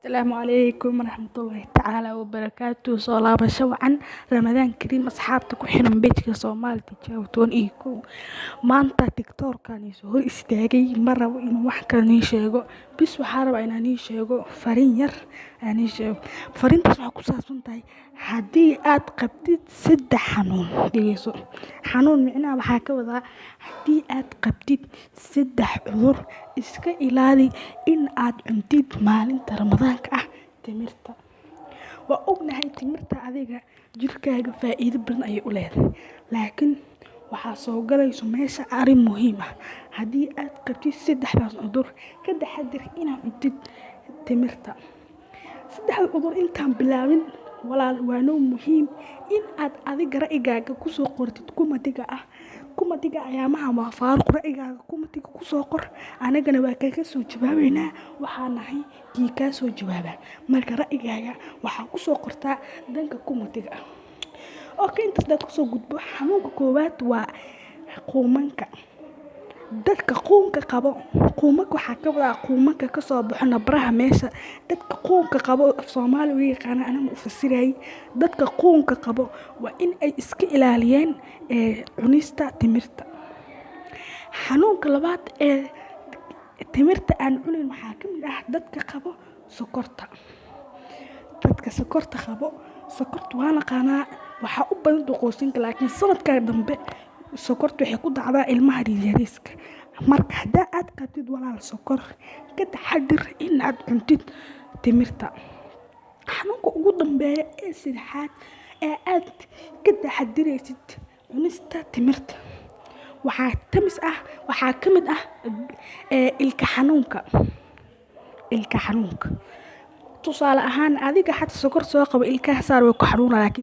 السلام عليكم ورحمة الله تعالى وبركاته. صلابة وعن رمضان كريم أصحابتك وحنا بيتك صومال تجاوتون إيكو ما أنت تكتور كان يسهر استاجي مرة وإنه واحد كان يشيغو بس وحارب أنا نيشيغو فرينير أنا يشيغو فرين تسمع كوساسون تاي هدي آد قبتي سد حنون ديسو حنون معنا وحاكا وذا هدي آد قبتي سد عذر iska ilaali in aad cuntid maalinta ramadaanka ah timirta. Waa ognahay timirta adiga jirkaaga faa'iido badan ayay u leedahay, laakiin waxaa soo galayso meesha arrin muhiim ah. Haddii aad qabtid saddexdaas cudur, ka taxadir inaad cuntid timirta. Saddexda cudur intaan bilaabin walaal waa muhiim in aad adiga ra'yigaaga ku soo qortid kumadiga ayaamaha waa faaruq ra'yigaaga kumadiga ku soo qor anagana waa kaga soo jawaabaynaa waxaan nahay kii ka soo jawaaba marka ra'yigaaga waxaa ku soo qortaa danka kumadiga intaas dad ku soo gudbo xanuunka koowaad waa quumanka. dadka quunka qabo quumanka waxaa ka wada quumanka ka soo baxo nabraha meesha dadka quunka qabo Soomaali way yaqaan anigu u fasiray dadka quunka qabo waa in ay iska ilaaliyeen cunista timirta. xanuunka labaad timirta aan cunin waxaa ka mid ah dadka qabo sokorta. dadka sokorta qabo sokortu waa naqaanaa waxaa u badan qoysinka laakiin sanadka dambe sokortu waxay ku dhacdaa ilmaha yariiska. marka hadaa aad qabtid walaal sokor ka taxadir in aad cuntid timirta. xanuunka ugu dambeeya ee saddexaad ee aad ka taxadiraysid cunista timirta waxaa ka mid ah ilka xanuunka tusaale ahaan adiga xataa sokor soo qabo ilkaha saar way ku xanuunayaan